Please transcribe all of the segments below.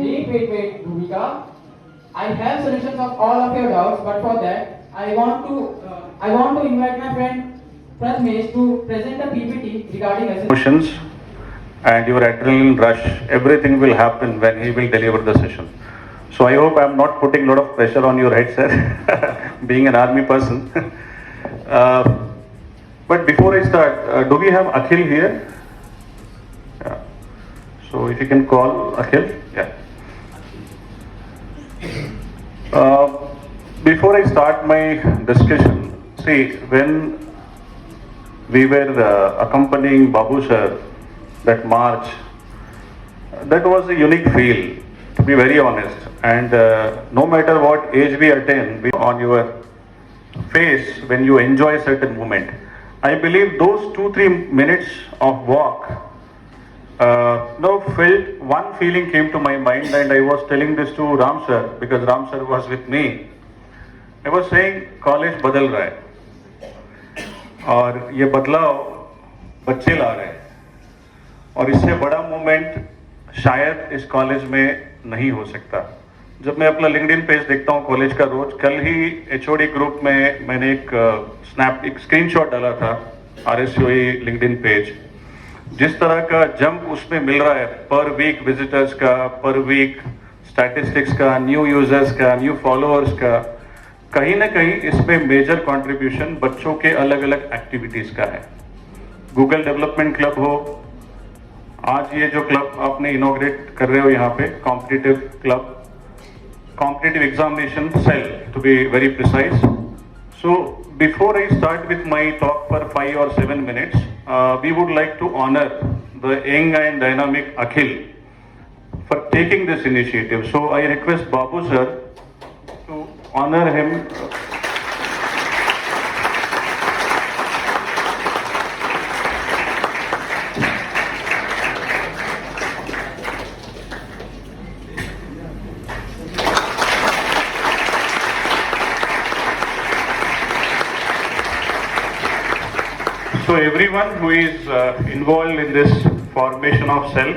Wait, Bhumika. I have solutions of all of your doubts, but for that, I want to invite my friend Pratmesh to present a PPT regarding emotions and your adrenaline rush, everything will happen when he will deliver the session. So I hope I'm not putting a lot of pressure on your head, sir, being an army person. uh, but before I start, do we have Akhil here? Yeah. So if you can call Akhil, yeah. Before I start my discussion, see, when we were accompanying Babu sir that march, that was a unique feel, to be very honest. And no matter what age we attain, on your face when you enjoy a certain moment. I believe those 2-3 minutes of walk, felt one feeling came to my mind, and I was telling this to Ram sir because Ram sir was with me. I was saying, college बदल रहा है और ये बदलाव बच्चे ला रहे हैं और इससे बड़ा मूवमेंट शायद इस कॉलेज में नहीं हो सकता। जब मैं अपना लिंक्डइन पेज देखता हूँ कॉलेज का रोज, कल ही एचओडी ग्रुप में मैंने एक स्क्रीनशॉट डाला था आरएसयूई लिंक्डइन पेज, जिस तरह का जंप उसमें मिल रहा है पर वीक विजिटर्स का, पर वीक स्टैटिस्टिक्स का, न्यू यूजर्स का, न्यू फॉलोअर्स का, कहीं ना कहीं इसमें मेजर कंट्रीब्यूशन बच्चों के अलग अलग एक्टिविटीज का है। गूगल डेवलपमेंट क्लब हो, आज ये जो क्लब आपने इनॉग्रेट कर रहे हो यहाँ पे, competitive club, competitive examination cell to be very precise. So before I start with my talk for 5 or 7 minutes, we would like to honor the young and dynamic Akhil for taking this initiative. So I request Babu sir to honor him. So everyone who is involved in this formation of cell,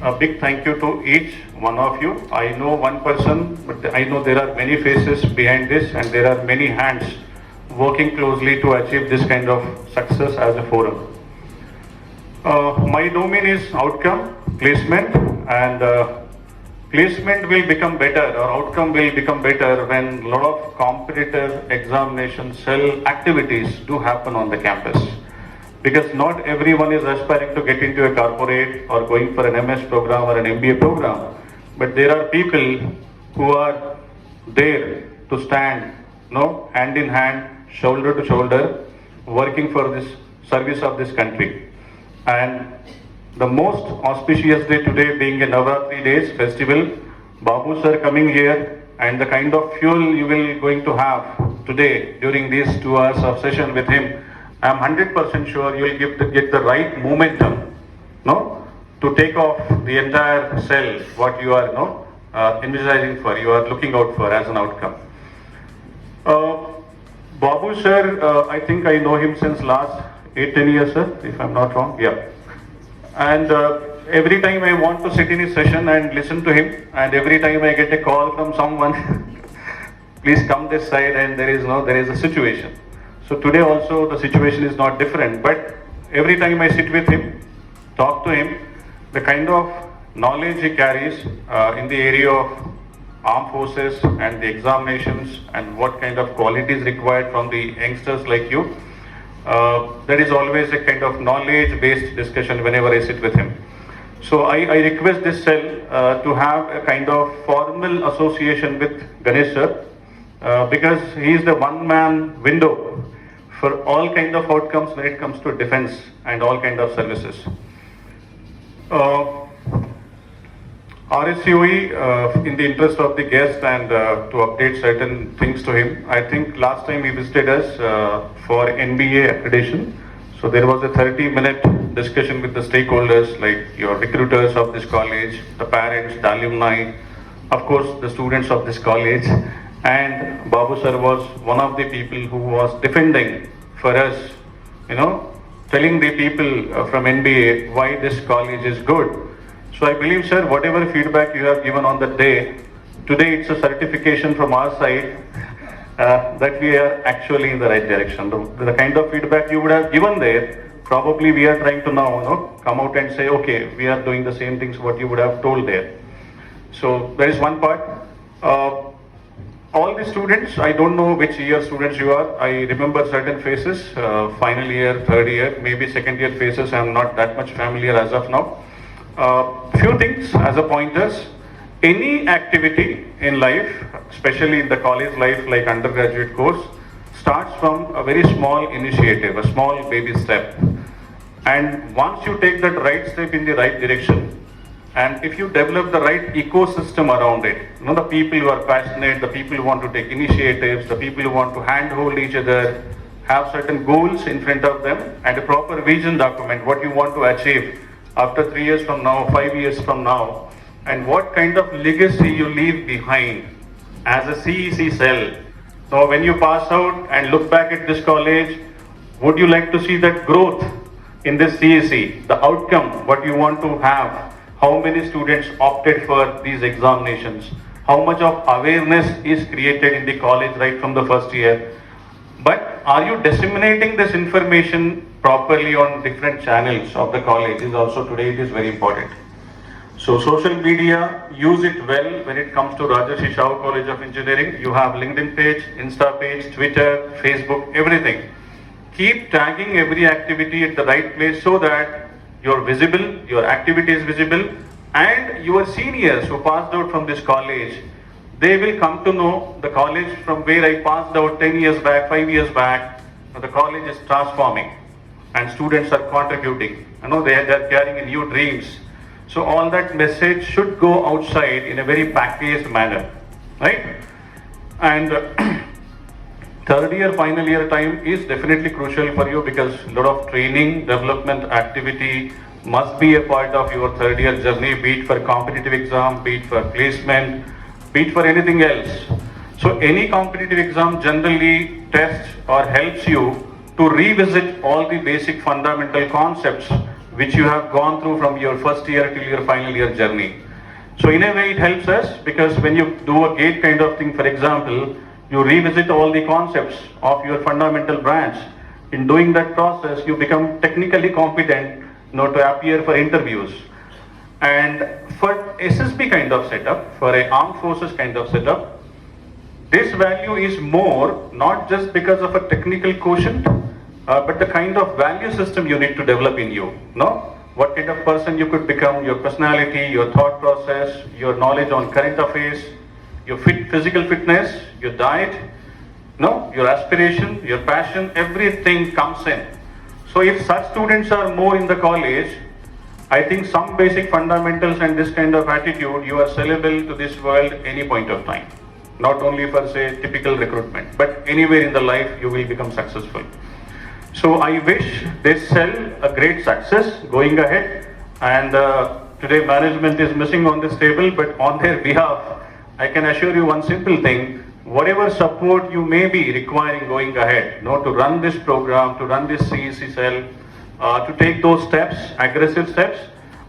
a big thank you to each one of you. I know one person, but I know there are many faces behind this and there are many hands working closely to achieve this kind of success as a forum. My domain is outcome, placement, and placement will become better or outcome will become better when a lot of competitive examination cell activities do happen on the campus. Because not everyone is aspiring to get into a corporate or going for an MS program or an MBA program, but there are people who are there to stand, hand in hand, shoulder to shoulder, working for this service of this country. And the most auspicious day today being a Navratri days festival, Babu sir coming here, and the kind of fuel you will going to have today during these 2 hours of session with him, I am 100% sure you will get the right momentum, to take off the entire cell, what you are, envisaging for, you are looking out for as an outcome. Babu sir, I think I know him since last 8-10 years, sir, if I'm not wrong, yeah. And every time I want to sit in his session and listen to him, and every time I get a call from someone, please come this side, and there is a situation. So today also the situation is not different, but every time I sit with him, talk to him, the kind of knowledge he carries in the area of armed forces and the examinations and what kind of qualities required from the youngsters like you, that is always a kind of knowledge-based discussion whenever I sit with him. So I request this cell to have a kind of formal association with Ganesh sir, because he is the one-man window for all kind of outcomes when it comes to defense and all kind of services. RSUE, in the interest of the guest and to update certain things to him, I think last time he visited us for NBA accreditation. So there was a 30-minute discussion with the stakeholders like your recruiters of this college, the parents, the alumni, of course the students of this college. And Babu sir was one of the people who was defending for us, telling the people from NBA why this college is good. So I believe, sir, whatever feedback you have given on that day, today it's a certification from our side that we are actually in the right direction. The kind of feedback you would have given there, probably we are trying to now, come out and say, okay, we are doing the same things what you would have told there. So that is one part. All the students, I don't know which year students you are. I remember certain faces, final year, third year, maybe second year faces. I am not that much familiar as of now. Few things as a pointers. Any activity in life, especially in the college life like undergraduate course, starts from a very small initiative, a small baby step. And once you take that right step in the right direction, and if you develop the right ecosystem around it, the people who are passionate, the people who want to take initiatives, the people who want to handhold each other, have certain goals in front of them, and a proper vision document, what you want to achieve after 3 years from now, 5 years from now, and what kind of legacy you leave behind as a CEC cell. So when you pass out and look back at this college, would you like to see that growth in this CEC, the outcome, what you want to have? How many students opted for these examinations? How much of awareness is created in the college right from the first year? But are you disseminating this information properly on different channels of the college is also today it is very important. So social media, use it well when it comes to Rajarshi Shah College of Engineering. You have LinkedIn page, Insta page, Twitter, Facebook, everything. Keep tagging every activity at the right place so that you're visible, your activity is visible, and your seniors who passed out from this college, they will come to know the college from where I passed out 10 years back, 5 years back. The college is transforming and students are contributing. They are carrying new dreams. So all that message should go outside in a very packaged manner, right? And third year, final year time is definitely crucial for you because a lot of training, development activity must be a part of your third year journey, be it for competitive exam, be it for placement, be it for anything else. So any competitive exam generally tests or helps you to revisit all the basic fundamental concepts which you have gone through from your first year till your final year journey. So in a way it helps us because when you do a gate kind of thing, for example, you revisit all the concepts of your fundamental branch. In doing that process, you become technically competent to appear for interviews. And for SSB kind of setup, for a armed forces kind of setup, this value is more not just because of a technical quotient, but the kind of value system you need to develop in you. What kind of person you could become, your personality, your thought process, your knowledge on current affairs, your physical fitness, your diet, your aspiration, your passion, everything comes in. So if such students are more in the college, I think some basic fundamentals and this kind of attitude, you are sellable to this world any point of time. Not only for say typical recruitment, but anywhere in the life you will become successful. So I wish this cell a great success going ahead. And today management is missing on this table, but on their behalf, I can assure you one simple thing, whatever support you may be requiring going ahead, to run this program, to run this CEC cell, to take those steps, aggressive steps,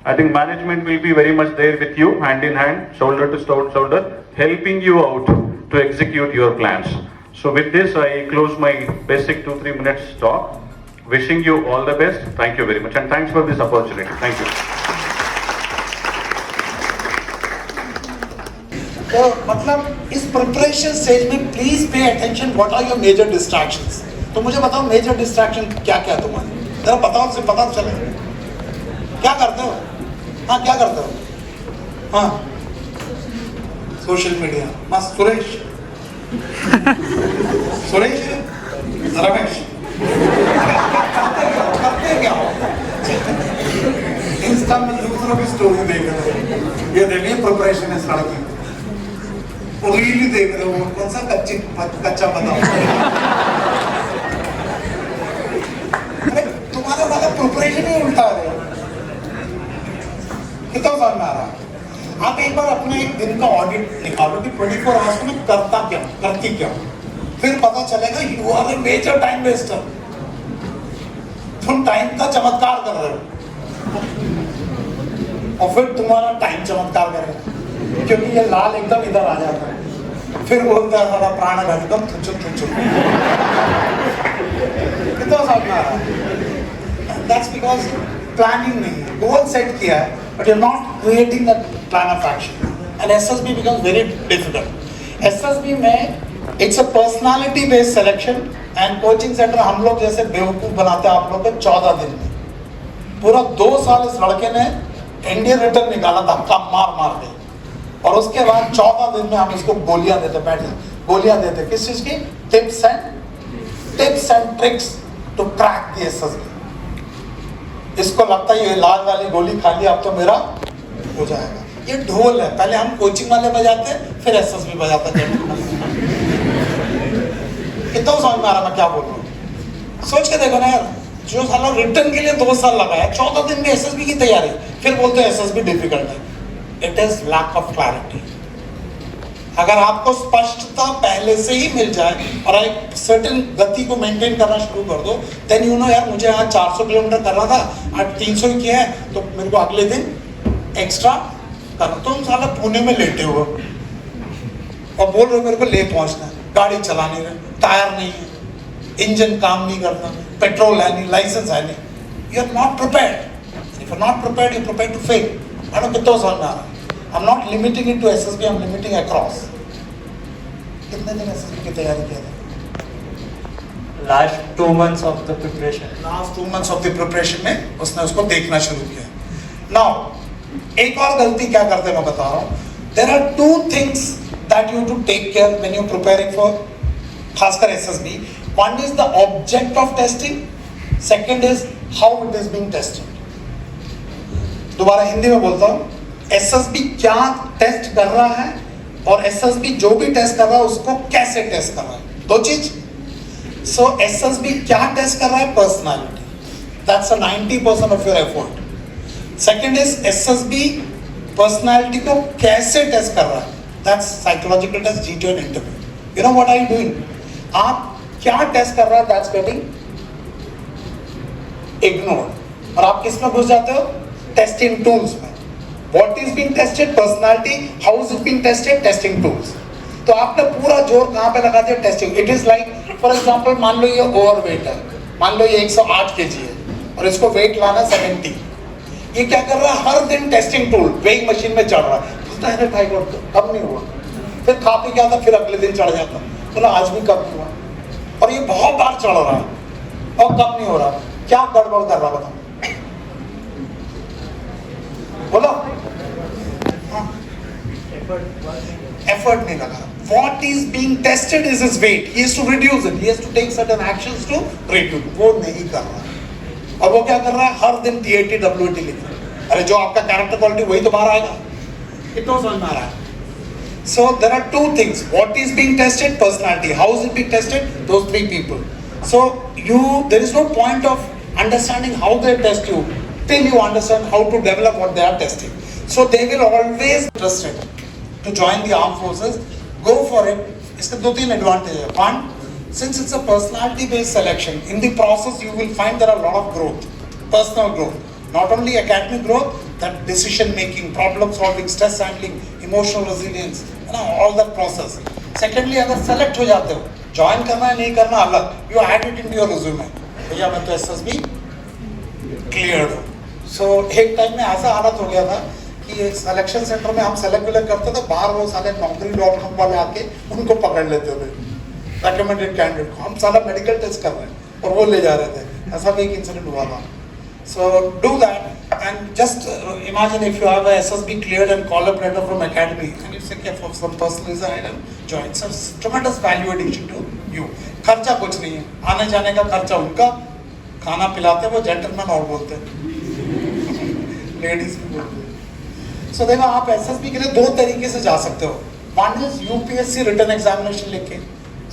I think management will be very much there with you, hand in hand, shoulder to shoulder, helping you out to execute your plans. So with this, I close my basic 2-3 minutes talk. Wishing you all the best. Thank you very much. And thanks for this opportunity. Thank you. तो मतलब इस preparation stage में please pay attention, what are your major distractions? तो मुझे बताओ major distraction क्या क्या है तुम्हारे, जरा बताओ, से पता चले क्या करते हो। हाँ क्या करते हो? हाँ सोशल मीडिया। मस्त। सुरेश सुरेश रमेश करते क्या हो? इंस्टा में दूसरों की स्टोरी देख रहे हो, ये देखिए प्रिपरेशन है साल की, रील देख रहे हो, कौन सा कच्चा बताओ। अरे तुम्हारा वाला प्रिपरेशन ही उल्टा है। कितना समझ में आ रहा है? आप एक बार अपने एक दिन का ऑडिट निकालो कि 24 आवर्स में करता क्या, करती क्या, फिर पता चलेगा you are a major time waster. तुम टाइम का चमत्कार कर रहे हो। और फिर तुम्हारा टाइम चमत्कार करेगा, क्योंकि ये लाल एकदम इधर आ जाता है, फिर बोलता है सारा प्राण घटकम तुझ कितना समझ आ रहा है? दैट्स बिकॉज प्लानिंग नहीं है, गोल सेट किया है but you are not creating the plan of action and SSB becomes very difficult. SSB में it's a personality based selection and coaching centre हम लोग जैसे बेवकूफ बनाते हैं आप लोग को 14 दिन में, पूरा 2 साल इस लड़के ने इंडियन रिटर्न निकाला धक्का मार मार के, और उसके बाद 14 दिन में हम इसको गोलियां देते, बैठे गोलियां देते, किस चीज की? Tips and tricks to crack the SSB. इसको लगता है ये लाल वाली गोली खा ली अब तो मेरा हो जाएगा। ये ढोल है, पहले हम कोचिंग वाले बजाते फिर एसएसबी बजाते हैं। कितना समझ में आ रहा मैं क्या बोल रहा हूँ? सोच के देखो ना यार, जो साला रिटर्न के लिए 2 साल लगाया, 14 दिन में एसएसबी की तैयारी, फिर बोलते हैं एसएसबी डिफिकल्ट है। It is lack of clarity. अगर आपको स्पष्टता पहले से ही मिल जाए और एक सर्टेन गति को मेंटेन करना शुरू कर दो, देन यू नो यार मुझे आज 400 किलोमीटर करना था, आज 300 ही किया है, तो मेरे को अगले दिन एक्स्ट्रा करना। तुम साला पुणे में लेटे हो और बोल रहे हो मेरे को ले पहुंचना है, गाड़ी चला नहीं रहे, टायर नहीं है, इंजन काम नहीं करता, पेट्रोल है नहीं, लाइसेंस है नहीं, you are not prepared. If you are not prepared, you prepare to fail. I don't कितना समझ में आ रहा है? I am not limiting it to SSB, I am limiting across. कितने दिन एसएसबी की तैयारी किया था? Last 2 months of the preparation. Last 2 months of the preparation में उसने उसको देखना शुरू किया। नाउ एक और गलती क्या करते हैं मैं बता रहा हूँ। There are 2 things that you to take care when you preparing for खासकर SSB. One is the object of testing, second is how it is being tested. दोबारा हिंदी में बोलता हूँ, एसएसबी क्या टेस्ट कर रहा है और एसएसबी जो भी टेस्ट कर रहा है उसको कैसे टेस्ट कर रहा है, 2 चीज। सो एसएसबी क्या टेस्ट कर रहा है? Personality, that's 90% of your effort. Second is SSB personality को कैसे टेस्ट कर रहा है, दैट्स साइकोलॉजिकल टेस्ट, जीटी और interview. You know what are you doing? आप क्या टेस्ट कर रहा है, दैट्स गेटिंग इग्नोर्ड, और आप किस में घुस जाते हो? टेस्टिंग टूल्स में। What is being tested? Personality. How is it being tested? Testing tools. तो आपने पूरा जोर कहाँ पे लगा दिया? Testing. It is like for example मान लो ये ओवरवेट है, मान लो ये 108 kg है और इसको वेट लाना 70। ये क्या कर रहा है? हर दिन टेस्टिंग टूल वेइंग मशीन में चढ़ रहा है, है भाई कम नहीं हुआ, फिर खा पी के आता, फिर अगले दिन चढ़ जाता, बोला आज भी कम हुआ, और ये बहुत बार चढ़ रहा है और कम नहीं हो रहा। क्या गड़बड़ कर रहा बताओ? बोलो। Effort नहीं लगा। What is being tested is his weight. He has to reduce it. He has to take certain actions to reduce. वो नहीं कर रहा। और वो क्या कर रहा है? हर दिन TAT WT लिख रहा है। अरे जो आपका कैरेक्टर क्वालिटी वही तो बाहर आएगा। कितना समझ में आ रहा है? So there are 2 things. What is being tested? Personality. How is it being tested? Those 3 people. So there is no point of understanding how they test you till you understand how to develop what they are testing. So they will always interested to join the armed forces. Go for it. इसके 2-3 advantages है. One, since it's a personality based selection, in the process you will find there are a lot of growth, personal growth, not only academic growth, that decision making, problem solving, stress handling, emotional resilience, you know, all that process. Secondly, अगर select हो जाते हो, join करना है नहीं करना अलग, you add it into your resume. भैया मैं तो एसएसबी cleared हूँ. So एक टाइम में ऐसा हालत हो गया था कि सिलेक्शन सेंटर में हम सेलेक्ट करते थे, बाहर वो साले naukri.com वाले आके उनको पकड़ लेते थे, रेकमेंडेड कैंडिडेट को। हम साला मेडिकल टेस्ट कर रहे हैं और वो ले जा रहे थे। ऐसा भी एक इंसिडेंट हुआ था। So do that and just imagine if you have a SSB cleared and call up letter from academy and you say okay, for some person is I don't join. So it's tremendous value addition to you. खर्चा कुछ नहीं है, आने जाने का खर्चा उनका, खाना पिलाते वो जेंटलमैन और बोलते हैं, लेडीज भी बोलते हैं। So देखो आप एसएसबी के लिए 2 तरीके से जा सकते हो। One is UPSC written examination लेके,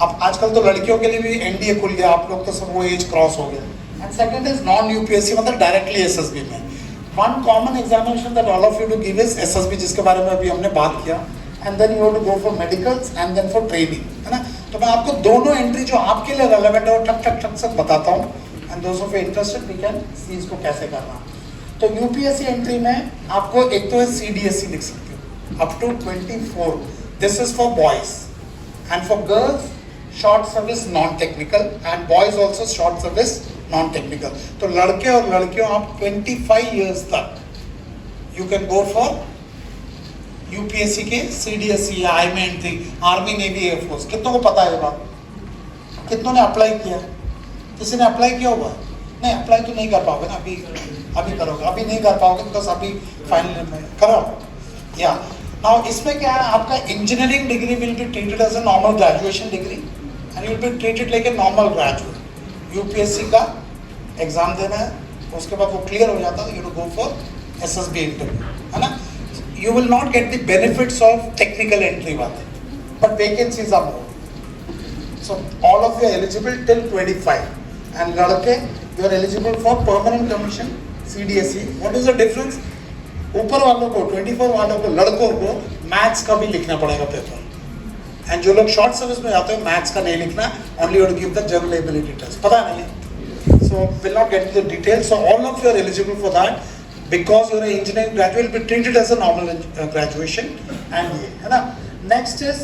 अब आजकल तो लड़कियों के लिए भी एनडीए खुल गया, आप लोग तो सब वो एज क्रॉस हो गया। And second is non-UPSC, मतलब directly SSB में। One common examination that all of you to give is SSB, जिसके बारे में अभी हमने बात किया, and then you have to go for medicals and then for training, है ना? तो मैं आपको दोनों एंट्री जो आपके लिए relevant है वो ठक ठक ठक से बताता हूँ, and those of you interested we can see इसको कैसे करना। तो यूपीएससी एंट्री में आपको एक तो है सीडीएससी लिख सकते हो up to 24, this is for boys, and for girls short service non technical, and boys also short service non technical. तो लड़के और लड़कियों आप 25 ईयर्स तक you can go for UPSC के सीडीएससी या आई में एंट्री, आर्मी, नेवी, एयरफोर्स। कितनों को पता है ये बात? कितनों ने अप्लाई किया? किसी ने अप्लाई किया होगा? नहीं, अप्लाई तो नहीं कर पाओगे ना, अभी करोगे, अभी नहीं कर पाओगे बिकॉज अभी फाइनल में करो। या नाउ इसमें क्या है, आपका engineering degree will be treated as a normal graduation degree and you will be treated like a normal graduate. UPSC का एग्जाम देना है, उसके बाद वो क्लियर हो जाता है, you go for SSB interview, है ना। You will not get the benefits of technical entry वाले, but vacancies are more. So all of you are eligible till 25, and लड़के you are eligible for permanent commission CDSE. What is the difference? ऊपर वालों को 24 वालों को लड़कों को maths का भी लिखना पड़ेगा पेपर, एंड जो लोग शॉर्ट सर्विस में जाते हैं मैथ्स का नहीं लिखना, only you have to give the general ability test. पता नहीं है, so will not get into the details. So all of you are eligible for that. Because you're an engineering graduate, will be treated as a normal graduation, and ये है ना। Next is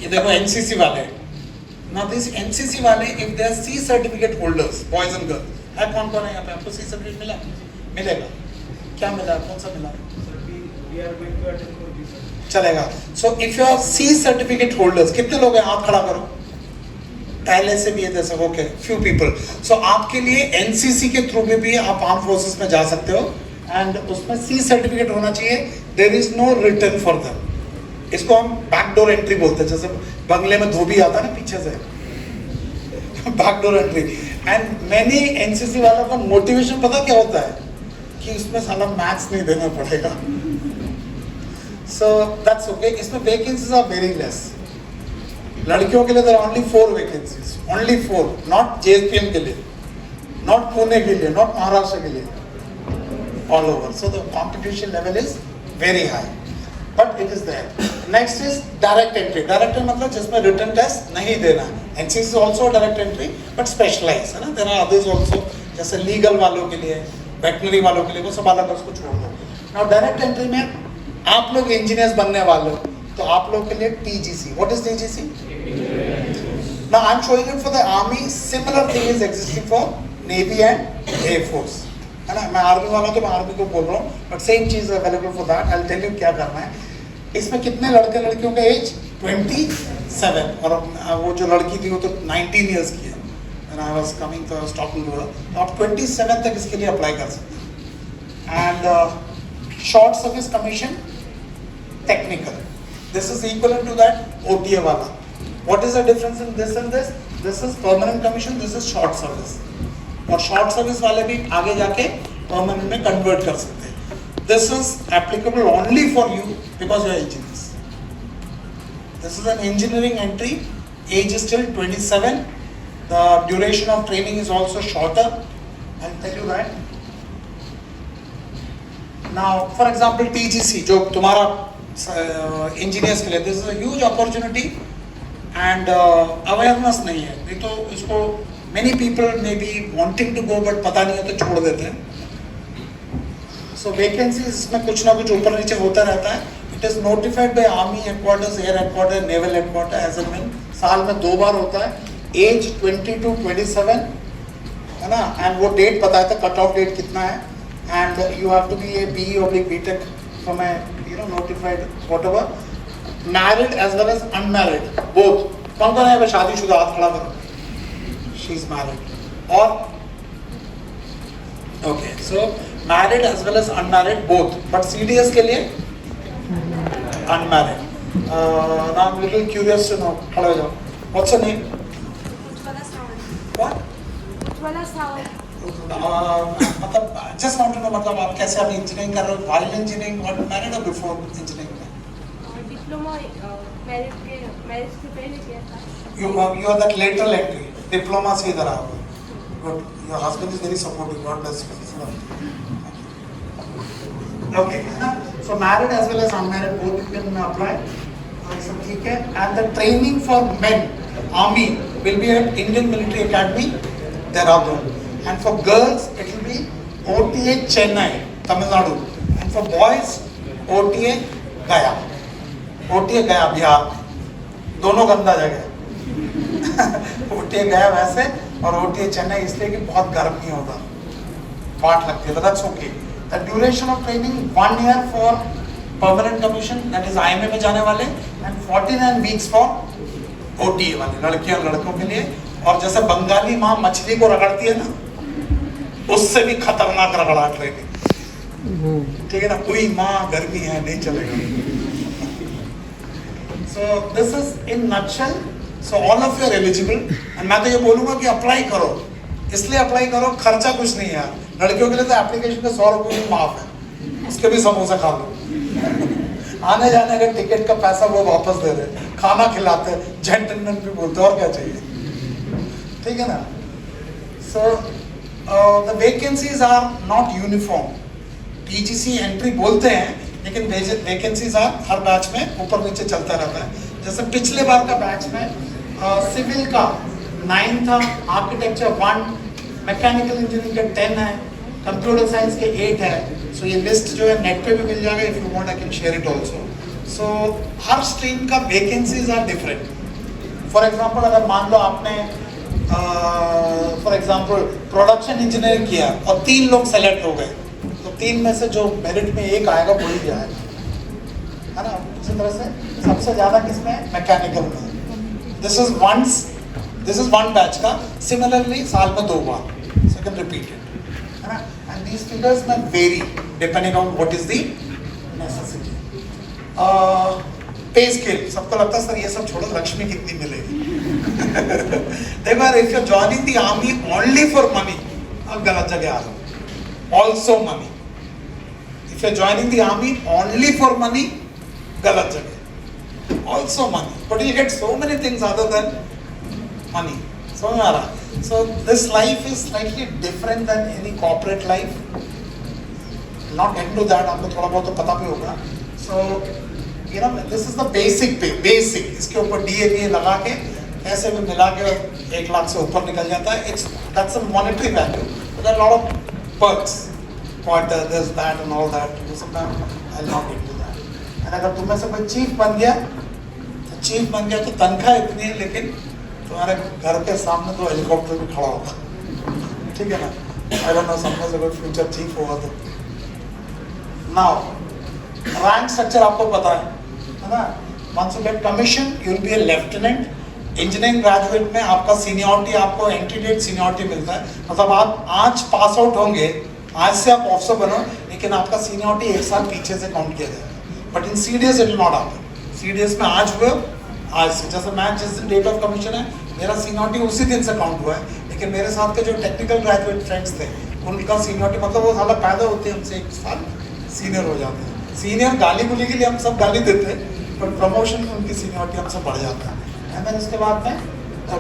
ये देखो NCC वाले। Now this NCC वाले if they are C certificate holders, boys and girls, है कौन कौन है यहाँ पे? आपको C certificate मिला? मिलेगा? क्या मिला? कौन सा मिला? चलेगा। So if you are C certificate holders, कितने लोग हैं? हाथ खड़ा करो। पहले से भी है जैसे, ओके, फ्यू पीपल। सो आपके लिए एनसीसी के थ्रू में भी आप आर्म फोर्सेस में जा सकते हो, एंड उसमें सी सर्टिफिकेट होना चाहिए। There is no return for them. इसको हम बैकडोर एंट्री बोलते हैं, जैसे बंगले में धोबी आता है ना पीछे से, backdoor entry. And many NCC वालों का मोटिवेशन पता क्या होता है कि उसमें साला मैथ्स नहीं देना पड़ेगा। So that's okay. इसमें वैकेंसीज आर वेरी लेस। लड़कियों के लिए there are only 4 vacancies, only 4, not JSPM के लिए, not पुणे के लिए, not महाराष्ट्र के लिए, all over. So the competition level is very high, but it is there. Next is direct entry. Direct entry मतलब जिसमें written test नहीं देना है. NCC is also direct entry, but specialized है ना. There are others also, जैसे legal वालों के लिए, veterinary वालों के लिए, वो सब अलग उसको छोड़ दो. Now direct entry में आप लोग engineers बनने वाले हो, तो आप लोग के लिए TGC. What is TGC? Now I am showing it for the army. Similar thing is existing for navy and air force. है ना, मैं आर्मी वाला तो मैं आर्मी को बोल रहा हूँ, but same चीज available for that. I'll tell you क्या करना है। इसमें कितने लड़के लड़कियों का एज 27, और वो जो लड़की थी वो तो 19 years की है। And I was coming to talking to her. तो आप 27 तक इसके लिए अप्लाई कर सकते हैं। And short service commission technical. This is equivalent to that OTA वाला. What is the difference in this and this? This is permanent commission, this is short service. और short service वाले भी आगे जाके permanent में convert कर सकते हैं। This is applicable only for you because you are engineers. This is an engineering entry. Age is still 27. The duration of training is also shorter. I'll tell you that. Now, for example, TGC जो तुम्हारा engineers के लिए, this is a huge opportunity. And awareness नहीं है, नहीं तो इसको many people may be wanting to go but पता नहीं है तो छोड़ देते हैं। सो वैकेंसीज इसमें कुछ ना कुछ ऊपर नीचे होता रहता है। It is notified by army headquarters, air headquarter, naval headquarter as and when, साल में 2 बार होता है। एज 20 to 27 है ना, एंड वो डेट बताया था कट ऑफ डेट कितना है, and you have to be a BE or BTech from a notified whatever. Married as well as unmarried, both. कौन कौन है शादीशुदा? हाथ खड़ा करो। She is married. और okay, so married as well as unmarried both. But CDS के लिए unmarried. Now I'm little curious to know. खड़े हो जाओ। What's your name? What? मतलब just want to know मतलब आप कैसे अभी इंजीनियरिंग कर रहे हो? while engineering or married or before engineering? Diploma marriage से पहले किया था। You are that lateral entry. Diploma से इधर आओ. Good. Your husband is very supportive. God bless you. Okay. So married as well as unmarried both you can apply. So ठीक है. And the training for men, army, will be at Indian Military Academy, Dehradun. And for girls, it will be OTA Chennai, Tamil Nadu. And for boys, OTA Gaya. OTA Gaya, Bihar. दोनों गंदा जगह। OTA Gaya वैसे और OTA Chennai इसलिए कि बहुत गर्मी होता, वाट लगती है, but that's okay. The duration of training 1 year for permanent commission, that is IMA में जाने वाले, and 49 weeks for OTA वाले, लड़कियों और लड़कों के लिए। और जैसे बंगाली माँ मछली को रगड़ती है ना, उससे भी खतरनाक रगड़ा ट्रेनिंग, ठीक है ना। कोई माँ गर्मी है नहीं चलेगा। So this is in nutshell. So all of you are eligible. And मैं तो ये बोलूँगा कि अप्लाई करो, इसलिए अप्लाई करो, खर्चा कुछ नहीं है यार। लड़कियों के लिए तो एप्लीकेशन का 100 रुपये भी माफ है, उसके भी समोसा खा लो। आने जाने का टिकट का पैसा वो वापस दे रहे, खाना खिलाते, जेंटलमैन भी बोलते, और क्या चाहिए, ठीक है ना। So the vacancies are not uniform. TGC entry बोलते हैं, लेकिन वैकेंसीज हर बैच में ऊपर नीचे चलता रहता है। जैसे पिछले बार का बैच में सिविल का 9 था, आर्किटेक्चर 1, मैकेनिकल इंजीनियरिंग के 10 है, कंप्यूटर साइंस के 8 है। सो ये लिस्ट जो है नेट पे भी मिल जाएगा, if you want I can share it also. So हर स्ट्रीम का vacancies are different. For example अगर मान लो आपने फॉर एग्जांपल प्रोडक्शन इंजीनियरिंग किया और 3 लोग सेलेक्ट हो गए, तो 3 में से जो मेरिट में एक आएगा वही जाएगा, है ना। इसी तरह से सबसे ज्यादा किसमें, मैकेनिकल में। दिस इज वन बैच का, सिमिलरली साल में 2 बार, so you can repeat it, है ना। एंड दीस फिगर्स में vary depending on what is the necessity. Pay scale, सबको लगता है सर ये सब छोड़ो, लक्ष्मी कितनी मिलेगी। देखो यार, if you are joining the army only for money, अब गलत जगह आ रहे, also money. If you're joining the army only for money, गलत जगह, also money, but you get so many things other than money. समझ में आ रहा है? So this life is slightly different than any corporate life. Not into that, आपको थोड़ा बहुत तो पता भी होगा. So you know, this is the basic pay, basic. इसके ऊपर DA लगा के ऐसे भी मिला के 1 लाख से ऊपर निकल जाता है. That's a monetary value. But there are a lot of perks. Quarter, this, that and all that. I'll not get into that. And अगर तुम में से कोई चीफ बन गया तो तनख्वाह इतनी है, लेकिन तुम्हारे घर के सामने तो हेलीकॉप्टर भी खड़ा होगा, ठीक है ना। I don't know, समझ अगर फ्यूचर चीफ होगा तो। Now, रैंक स्ट्रक्चर आपको पता है ना। Once you get commission, you will be a lieutenant. Engineering graduate में आपका सीनियरिटी, आपको एंट्री डेट सीनियरिटी मिलता है, मतलब आप आज पास आउट होंगे, आज से आप ऑफिसर बनो, लेकिन आपका सीनियरिटी 1 साल पीछे से काउंट किया जाएगा। But in CDS it will not happen. CDS में आज हुए, आज से, जैसे मैं जिस दिन डेट ऑफ कमीशन है, मेरा सीनियरिटी उसी दिन से काउंट हुआ है, लेकिन मेरे साथ के जो टेक्निकल ग्रेजुएट फ्रेंड्स थे, उनका सीनियरिटी मतलब वो साला पैदा होते हैं हमसे 1 साल सीनियर हो जाते हैं। सीनियर गाली गुली के लिए हम सब गाली देते हैं, बट प्रमोशन में उनकी सीनियरिटी हमसे बढ़ जाता है। एंड देन उसके बाद में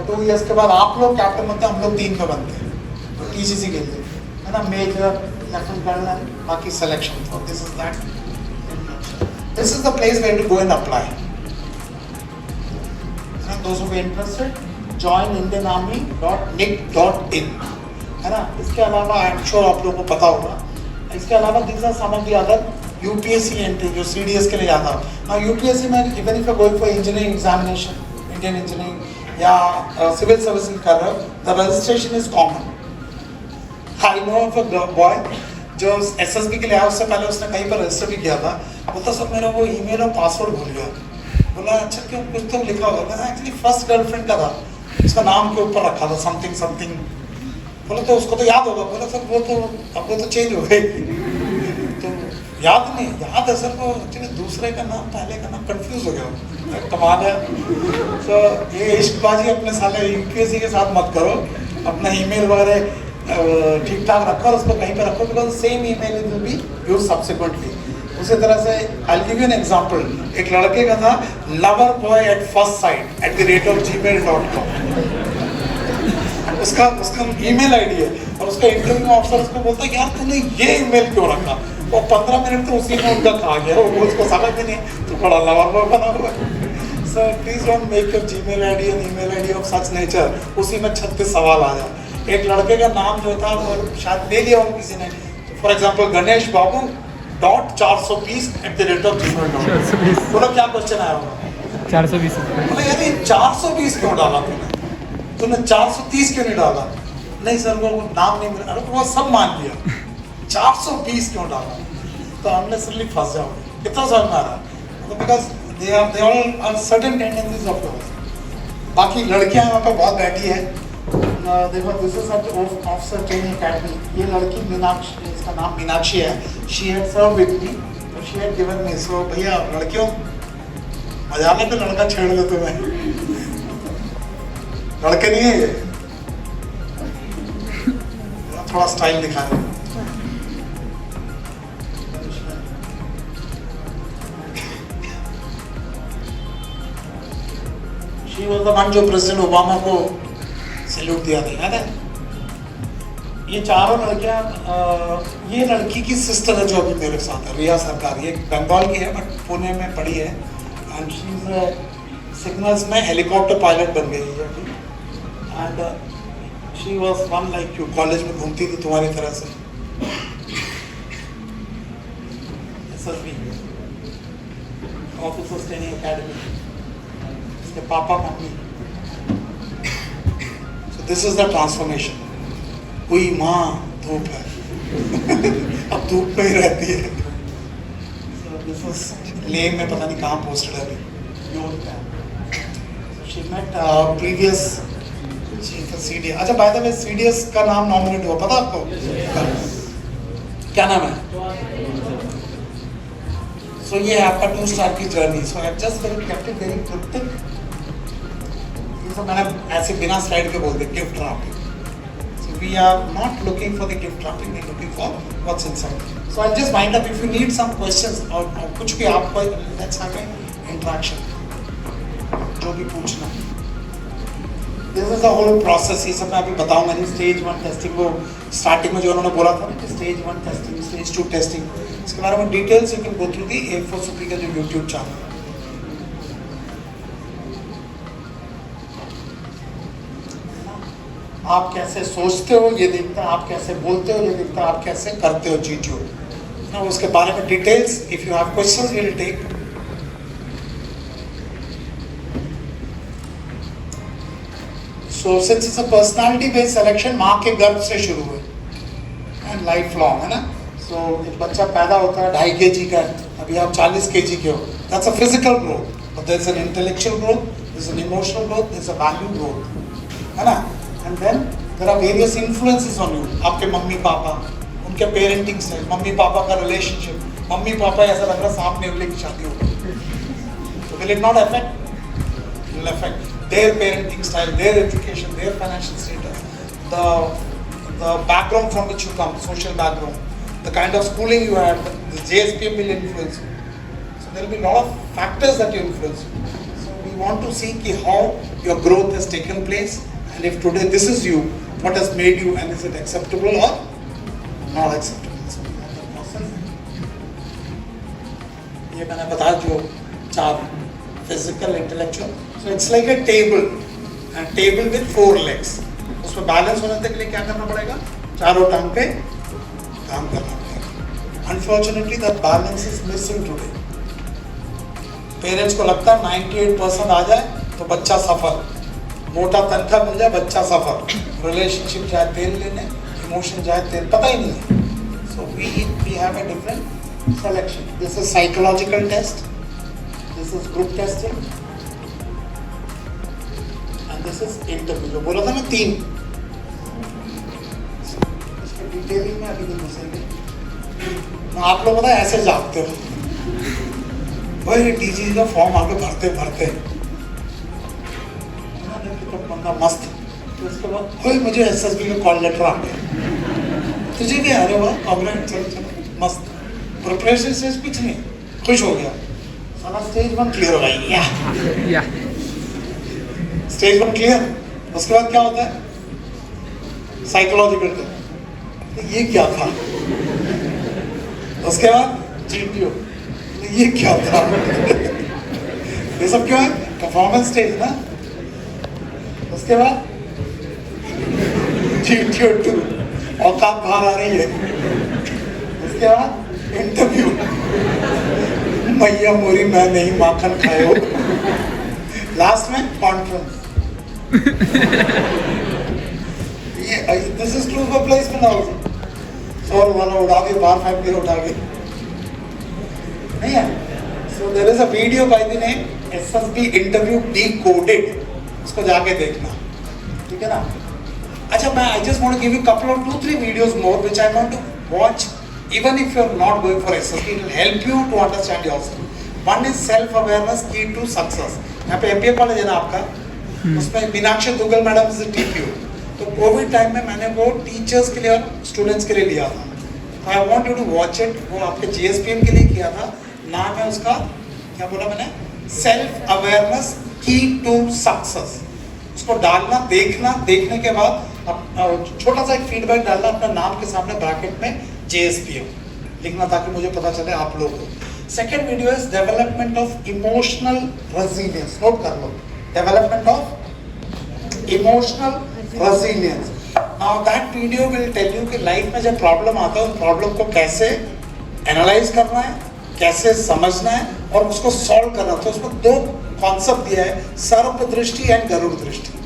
2 इयर्स के बाद आप लोग कैप्टन बनते हैं, हम लोग 3 पे बनते हैं, तो TCC के लिए, है ना। मेजर, लेफ्टिनेंट कर्नल, बाकी selection. So this is that. This is the place where to go and apply. And those who are interested, join indianarmy.nic.in, है ना। इसके अलावा आई एम श्योर आप लोगों को पता होगा, इसके अलावा these are some of the other UPSC entry जो CDS के लिए जाता है। Now UPSC में even if you are going for engineering examination, Indian engineering या civil services कर रहे हो, the registration is common. I know of a boy जो SSB के लिए आया, उससे पहले उसने कहीं पर रजिस्टर भी किया था, बोलता सर मेरा वो ईमेल और पासवर्ड भूल गया। बोला अच्छा क्यों, कुछ तो लिखा होगा। मैंने एक्चुअली फर्स्ट गर्लफ्रेंड का था, उसका नाम के ऊपर रखा था समथिंग समथिंग। बोला तो उसको तो याद होगा। बोला सर वो तो चेंज हो गई, तो याद नहीं। याद है सर, वो एक्चुअली दूसरे का नाम पहले का नाम कंफ्यूज हो गया। कमाल है। तो ये इश्कबाजी अपने साले UPSC के साथ मत करो, अपना ईमेल वगैरह ठीक ठाक रखो और उसको कहीं पे रखो, because same email will be use subsequently. उसी तरह से I give you an example. एक लड़के का था lover boy at first sight @gmail.com, उसका ईमेल आईडी है, और उसका इंटरव्यू ऑफिसर उसको बोलता है यार तूने ये ईमेल क्यों रखा। वो 15 मिनट तो उसी में उनका खा गया, वो उसको समझ भी नहीं, तो बड़ा लवर बॉय बना हुआ है। So please don't make your Gmail ID and email ID of such nature, उसी में 36 सवाल आ जाए। एक लड़के का नाम जो था वो शायद ले लिया हो किसी ने, for example Ganesh Babu .420@gmail.com। बोलो क्या क्वेश्चन आया होगा? 420 बोले यार ये 420 क्यों डाला तूने 430 क्यों नहीं डाला? नहीं सर वो नाम नहीं मिला। अरे वो सब मान लिया, 420 क्यों डाला? तो अननेसेसरली फंस जाओगे। कितना समझ में आ रहा है? Because they all are certain tendencies of yours. बाकी लड़कियां यहाँ पे बहुत बैठी है। देखो this is officer training academy. ये लड़की मीनाक्षी, इसका नाम मीनाक्षी है। She had serve with me, she had given me. So भैया लड़कियों मजा में तो लड़का छेड़ दो तुम्हें, लड़के नहीं है ये, थोड़ा स्टाइल दिखा रहे। शी वाज द वन जो प्रेसिडेंट ओबामा को सैल्यूट दिया था, याद है? ये चारों लड़कियां, ये लड़की की सिस्टर है जो अभी मेरे साथ है, रिया सरकार। ये बंगाल की है बट पुणे में पढ़ी है। एंड शी इज सिग्नल्स में हेलीकॉप्टर पायलट बन गई है अभी। And she was one like you, college में घूमती थी तुम्हारी तरह से। SSB ऑफिसर्स ट्रेनिंग एकेडमी, इसके papa mummy. So this is the transformation. हुई माँ धूप है अब धूप में ही रहती है। So this was लेह में पता नहीं कहाँ पोस्टेड है अभी। She met previous chief of CDS। अच्छा बाय द वे CDS का नाम नॉमिनेट हुआ, पता आपको? क्या नाम है? So ये है आपका 2 स्टार की journey. So I just kept it very cryptic। ये सब मैंने ऐसे बिना स्लाइड के बोल दिया, gift wrapping. We are not looking for the gift wrapping, we are looking for what's inside. So I'll just wind up. If you need some questions or कुछ भी आपको, let's have an interaction. जो भी पूछना। This is the whole process। ये सब मैं अभी बताऊंगा नहीं। स्टेज 1 टेस्टिंग, वो स्टार्टिंग में जो उन्होंने बोला था ना, स्टेज 1 टेस्टिंग, स्टेज 2 टेस्टिंग, इसके बारे में details you can go through the A4Supi का जो यूट्यूब चैनल। आप कैसे सोचते हो ये दिखता है, आप कैसे बोलते हो ये दिखता है, आप कैसे करते हो चीजों ना, उसके बारे में details. If you have questions we will take. So since it's a personality based selection, माँ के गर्भ से शुरू हुए एंड लाइफ लॉन्ग, है ना। सो एक बच्चा पैदा होता है 2.5 kg का, अभी आप 40 kg के हो, that's a physical growth, but there is an intellectual growth, there is an emotional growth, there is a value growth, है ना। And then there are various influences on you। आपके मम्मी पापा, उनके parenting style, mummy papa का relationship, mummy papa ऐसा लग रहा सामने वाले की शादी हो गई, so will it not affect? It will affect their parenting style, their education, their financial status, the background from which you come, social background, the kind of schooling you had, the JSPM will influence you. So there will be a lot of factors that will influence you. So we want to see how your growth has taken place. And if today this is you, what has made you, and is it acceptable or not acceptable? So ये मैंने बताया जो 4 physical, intellectual. So it's like a table, and table with 4 legs. उसमें balance होने के लिए क्या करना पड़ेगा? चारों टांग पे काम करना पड़ेगा। Unfortunately, that balance is missing today. Parents को लगता है 98% आ जाए तो बच्चा सफल, मोटा तनख्वाह मिल जाए बच्चा सफर, रिलेशनशिप जाए तेल लेने, इमोशन जाए तेल, पता ही नहीं है। So we have a different selection. This is psychological test, this is group testing, and this is interview. जो बोला था मैं 3, इसके डिटेलिंग में अभी नहीं घुसेंगे। आप लोग पता है ऐसे जागते हो भाई, टीजी का फॉर्म आगे भरते भरते बंदा मस्त, तो उसके बाद मुझे SSB का कॉल लेटर आ गया, तुझे क्या? अरे वाह कांग्रेस, चलो चलो मस्त। प्रिपरेशन से कुछ नहीं, खुश हो गया साला। स्टेज 1 क्लियर हो गई, या स्टेज 1 क्लियर। उसके बाद क्या होता है? साइकोलॉजिकल टेस्ट, ये क्या था? उसके बाद GPO, ये क्या था? ये सब क्यों है? परफॉर्मेंस स्टेज ना। उसके बाद GTO 2, औकात बाहर आ रही है। क्या इंटरव्यू, मैया मोरी मैं नहीं माखन खाए हो, लास्ट में कॉन्फ्रेंस। ये this is true for placement also. और वाला उड़ा के बाहर फेंक के उठा के नहीं है। So there is a video by the name SSB interview decoded, उसको जाके देखना, ठीक है ना। अच्छा, मैं I just want to give you couple of 2-3 videos more which I want to watch even if you are not going for SSB, it will help you to understand yourself. One is self awareness key to success. यहाँ पे MBA college है ना आपका, उसमें Meenakshi Duggal madam is TPU। तो Covid time में मैंने वो टीचर्स के लिए और स्टूडेंट्स के लिए लिया था। तो I want you to watch it. वो आपके GSPM के लिए किया था। नाम है उसका, क्या बोला मैंने, सेल्फ अवेयरनेस की टू सक्सेस। उसको डालना, देखना, देखने के बाद छोटा सा एक फीडबैक डालना अपना नाम के सामने ब्रैकेट में JSPM लिखना, ताकि मुझे पता चले आप लोग हो। Second video is development of emotional resilience. Note कर लो, development of emotional resilience. Now that video will tell you कि लाइफ में जब प्रॉब्लम आता है उस प्रॉब्लम को कैसे एनालाइज करना है, कैसे समझना है और उसको सॉल्व करना। तो उसमें 2 कॉन्सेप्ट दिया है, सर्प दृष्टि एंड गरुड़ दृष्टि।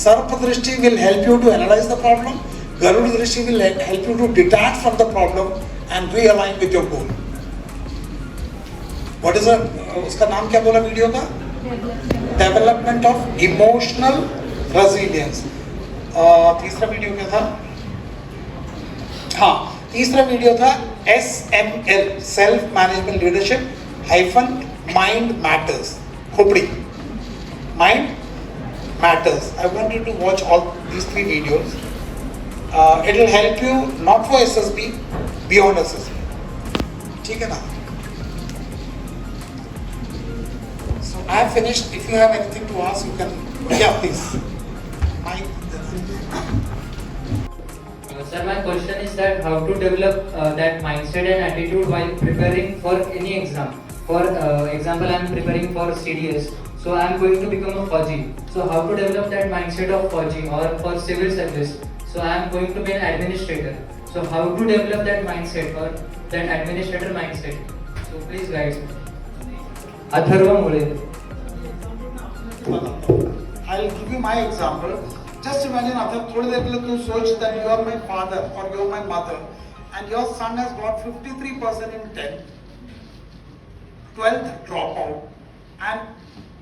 सर्प दृष्टि will help you to analyze the problem. Garud Drishti will help you to detach from the problem and realign with your goal. What is उसका नाम क्या बोला वीडियो का? Development of emotional resilience. तीसरा वीडियो क्या था? हाँ, तीसरा वीडियो था SML Self Management Leadership - Mind Matters. खोपड़ी Mind Matters. I want you to watch all these 3 videos. It will help you not for SSB, beyond SSB. ठीक है ना? So I have finished. If you have anything to ask, you can. Yeah, please. Sir, my question is that how to develop that mindset and attitude while preparing for any exam. For example, I am preparing for CDS. So I am going to become a Fauji. So how to develop that mindset of Fauji or for civil service? So I am going to be an administrator. So how to develop that mindset or that administrator mindset? So please guide me. Atharva Mule. I'll give you my example. Just imagine, Athar, थोड़ी देर के लिए तू सोच that you are my father or you are my mother, and your son has got 53% in 10th, 12th dropout, and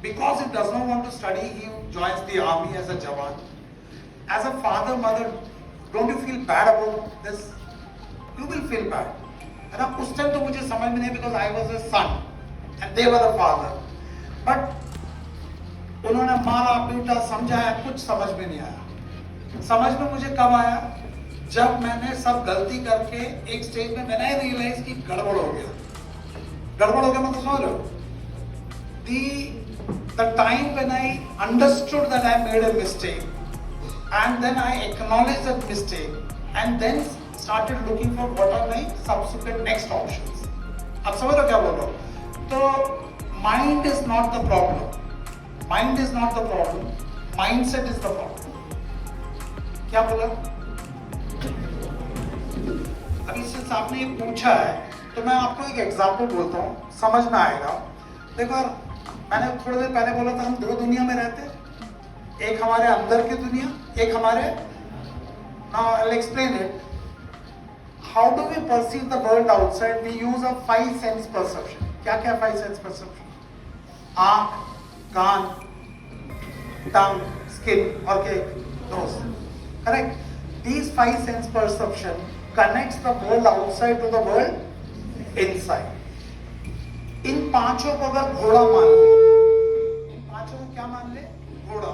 because he does not want to study, he joins the army as a Jawan. As a father, mother, don't you feel bad about this? You will feel bad. है ना? उस time तो मुझे समझ में नहीं, because I was a son and they were the father. But उन्होंने मारा पीटा समझाया, कुछ समझ में नहीं आया। समझ में मुझे कब आया? जब मैंने सब गलती करके एक स्टेज में मैंने रियलाइज की गड़बड़ हो गया। गड़बड़ हो गया मतलब समझ लो? The time when I understood that I made a mistake, and then I acknowledged that mistake, and then started looking for what are my subsequent next options. अब समझ लो क्या बोल रहा हूँ? तो mind is not the problem. Mind is not the problem. Mindset is the problem. क्या बोला? अभी सिंस आपने ये पूछा है, तो मैं आपको एक एग्जाम्पल बोलता हूँ, समझ में आएगा। देखो, मैंने थोड़ी देर पहले बोला था हम 2 दुनिया में रहते हैं, एक हमारे अंदर की दुनिया, एक हमारे। Now I'll explain it. How do we perceive the world outside? We use a 5 sense perception. क्या क्या 5 sense perception? आँख, कान, tongue, skin और क्या? nose. Correct? These 5 sense perception connects the world outside to the world inside. इन 5 को अगर घोड़ा मान ले, इन 5 को क्या मान ले? घोड़ा।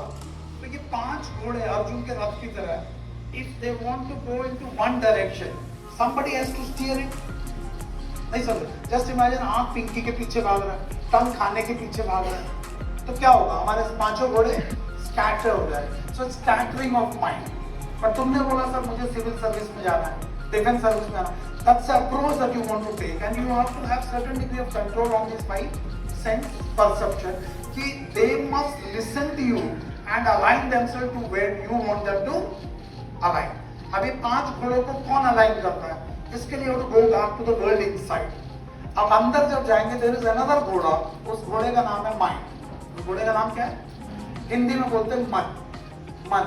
तो ये 5 घोड़े अर्जुन के रथ की तरह, if they want to go into one direction, somebody has to steer it. नहीं समझे? Just imagine आँख पिंकी के पीछे भाग रहा है, टंग खाने के पीछे भाग रहा है, तो क्या होगा? हमारे 5 घोड़े स्कैटर हो जाए। So it's scattering of mind. पर तुमने बोला सर मुझे सिविल सर्विस में जाना है, डिफेंस सर्विस में जाना है। That's the approach that you want to take, and you have to have certain degree of control on this 5 sense perception. कि they must listen to you and align themselves to where you want them to align. अभी 5 घोड़ों को कौन align करता है? इसके लिए to go back to the world inside. अब अंदर जब जाएंगे there is another घोड़ा, उस घोड़े का नाम है माइंड. उस घोड़े का नाम क्या है? हिंदी में बोलते हैं मन. मन.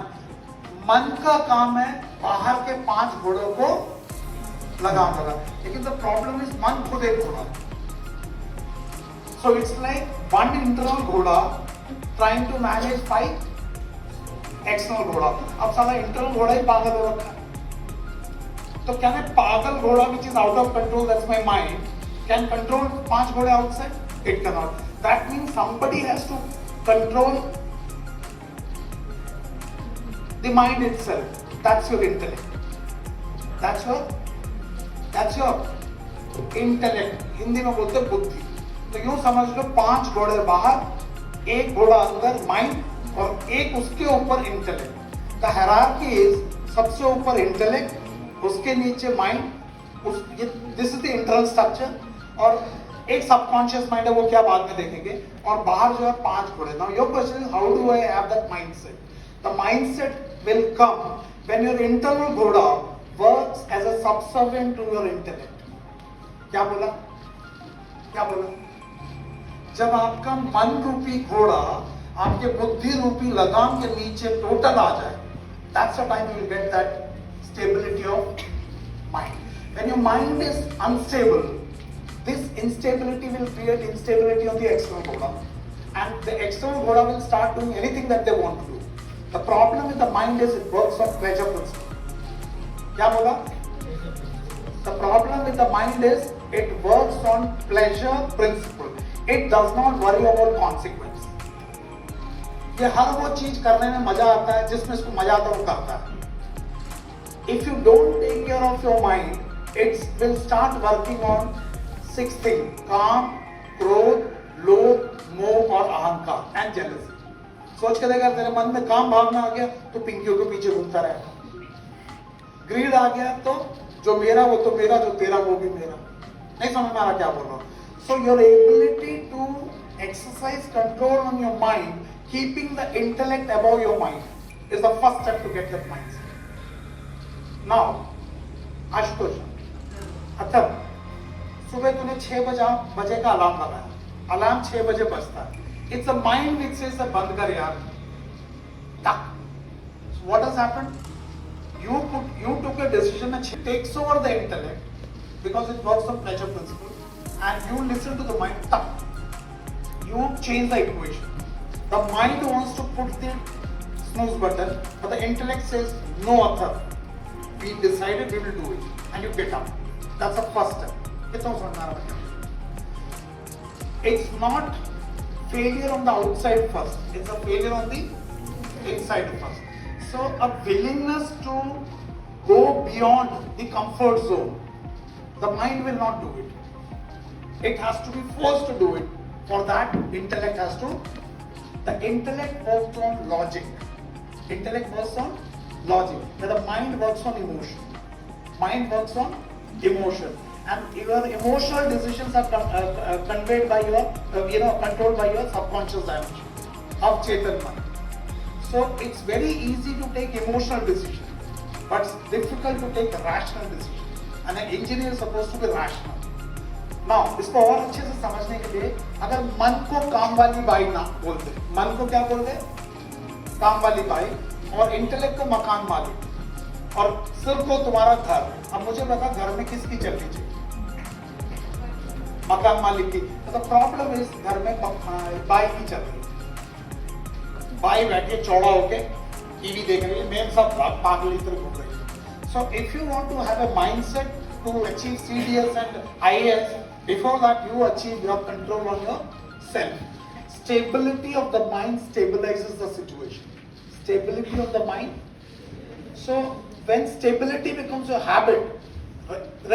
मन का काम है बाहर के 5 घोड़ों को लगाम लगा. लेकिन the problem is मन खुद एक घोड़ा. So it's like one internal घोड़ा trying to manage 5 external घोड़ा. अब साला internal घोड़ा ही पागल हो रखा है. तो क्या मैं पागल घोड़ा which is out of control, that's my mind, can control 5 घोड़े outside? It cannot. That means somebody has to control the mind itself. That's your intellect. That's your intellect. Hindi में बोलते हैं बुद्धि. तो यूं समझ लो 5 घोड़े बाहर, 1 घोड़ा अंदर माइंड और एक उसके ऊपर इंटेलेक्ट. द हायरार्की इज सबसे ऊपर इंटेलेक्ट, उसके नीचे mind, this is the internal structure, और एक सबकॉन्शियस माइंड है, वो क्या बाद में देखेंगे, और बाहर जो है 5 घोड़े. Now your question is how do I have that mindset? The mindset will come when your internal घोड़ा works as a subservient to your intellect. क्या बोला? जब आपका मन रूपी घोड़ा आपके बुद्धि रूपी लगाम के नीचे टोटल आ जाए, that's the time you will get that stability of mind. When your mind is unstable, this instability will create instability on the external ghoda, and the external ghoda will start doing anything that they want to do. The problem with the mind is it works on pleasure principle. क्या बोला? The problem with the mind is it works on pleasure principle. It does not worry about consequence. ये हर वो चीज करने में मजा आता है जिसमें इसको मजा आता है वो करता है. If you don't take care of your mind, it will start working on 6 things: काम, क्रोध, लोभ, मोह और अहंकार, and jealousy. सोच के देखा तेरे मन में काम भावना आ गया तो पिंकियों के पीछे घूमता रहेगा. ग्रीड आ गया तो जो मेरा वो तो मेरा, जो तेरा वो भी मेरा. नहीं समझ में आ रहा क्या बोल रहा हूं? So your ability to exercise control on your mind, keeping the intellect above your mind, is the first step to get that mindset. Now, Ashutosh, अच्छा, सुबह तूने 6 बजे का अलार्म लगाया. अलार्म 6 बजे बजता है. It's a mind which says बंद कर यार. Tuck. So what has happened? You took a decision and takes over the intellect because it works on pleasure principle, and you listen to the mind. Tuck. You change the equation. The mind wants to put the snooze button, but the intellect says no other. We decided we will do it, and you get up. That's the first step. It's not failure on the outside first. It's a failure on the inside first. So a willingness to go beyond the comfort zone. The mind will not do it. It has to be forced to do it. For that, intellect has to. The intellect works on logic. Intellect works on logic. But the mind works on emotion. Mind works on emotion. And your emotional decisions are conveyed by your, controlled by your subconscious dimension of Chetan mind. So it's very easy to take emotional decisions, but it's difficult to take a rational decision. And an engineer is supposed to be rational. Now, इसको और अच्छे से समझने के लिए अगर मन को काम वाली बाई ना बोलते, मन को क्या बोलते? काम वाली बाई, और इंटेलेक्ट को मकान मालिक, और सिर को तुम्हारा घर. अब मुझे बता घर में किसकी चलनी चाहिए? मकान मालिक की. तो प्रॉब्लम इज घर में बाई की चल रही है. बाई बैठे चौड़ा होके टीवी देख रही है, मेन सब पागल तरह घूम रही है. So if you want to have a mindset to achieve CDS and IAS, before that you achieve your control on yourself. Stability of the mind stabilizes the situation. Stability of the mind. So when stability becomes your habit,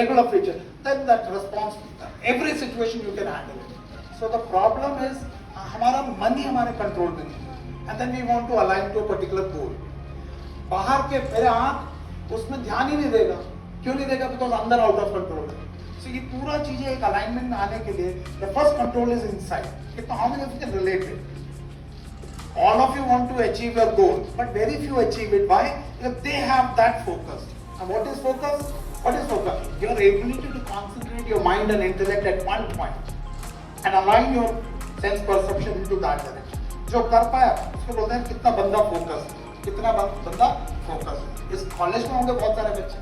regular feature, then that response, every situation you can handle it. So the problem is हमारा मन ही हमारे control में नहीं, and then we want to align to a particular goal. बाहर के मेरे आंख उसमें ध्यान ही नहीं देगा. क्यों नहीं देगा? बिकॉज अंदर आउट ऑफ कंट्रोल है. सो ये पूरा चीजें एक अलाइनमेंट में आने के लिए the first control is inside. कितना how many of you can relate it? All of you want to achieve your goal, but very few achieve it. Why? Because they have that focus. And what is focus? What is focus? Your ability to concentrate your mind and intellect at one point and align your sense perception into that direction. जो कर पाया उसको बोलते हैं कितना बंदा focus, कितना बंदा फोकस। इस कॉलेज में होंगे बहुत सारे बच्चे,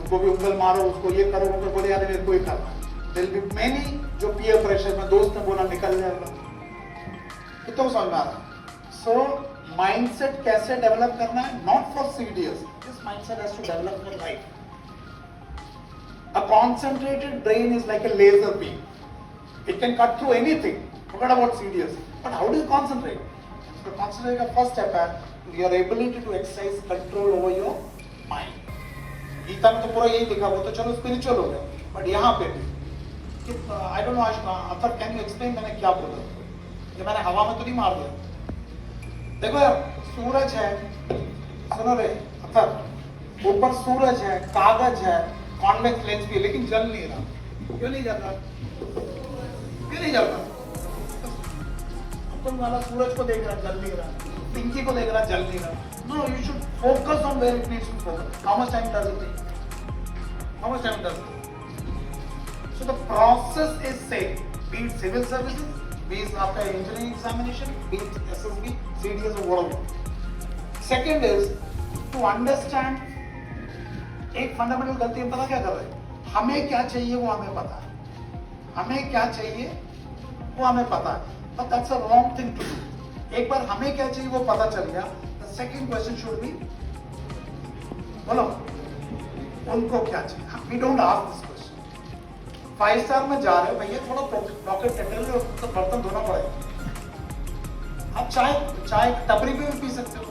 उनको भी उंगल मारो, उसको ये करो, उनको बोले यार मेरे को ही करना है। There will be many जो peer pressure में दोस्त ने बोला निकल जाएगा, कितना समझ में आ रहा। So mindset कैसे डेवलप करना है? Not for CDS. This mindset has to develop for life. A concentrated brain is like a laser beam. It can cut through anything. Forget about CDS. But how do you concentrate? So concentrate का first step है your ability to exercise control over your mind. Gita में तो पूरा यही लिखा, वो तो चलो स्पिरिचुअल हो गया, बट यहाँ पे भी I don't know other can you explain मैंने क्या बोला? ये मैंने हवा में तो नहीं मार दिया। देखो यार सूरज है, सुनो रे अथर, ऊपर सूरज है, कागज है, कॉन्वेक्स लेंस भी, लेकिन जल नहीं रहा। क्यों नहीं जल रहा? क्यों नहीं जल रहा? अपन वाला सूरज को देख रहा, जल नहीं रहा, पिंकी को देख रहा, जल नहीं रहा। No, you should focus on where it needs to focus. How much time does it take? How much time does it take? So the process is same. Be it civil services, be it after engineering examination, be it SSB, CDS or whatever. Second is to understand. एक fundamental गलती हम पता क्या कर रहे हैं? हमें क्या चाहिए वो हमें पता है, हमें क्या चाहिए वो हमें पता है, but that's a wrong thing to do. एक बार हमें क्या चाहिए वो पता चल गया, the second question should be, बोलो उनको क्या चाहिए? We don't ask this question. 5 star में जा रहे हो भैया, थोड़ा पॉकेट कटेल हो तो बर्तन धोना पड़ेगा। आप चाय टपरी पे भी पी सकते हो,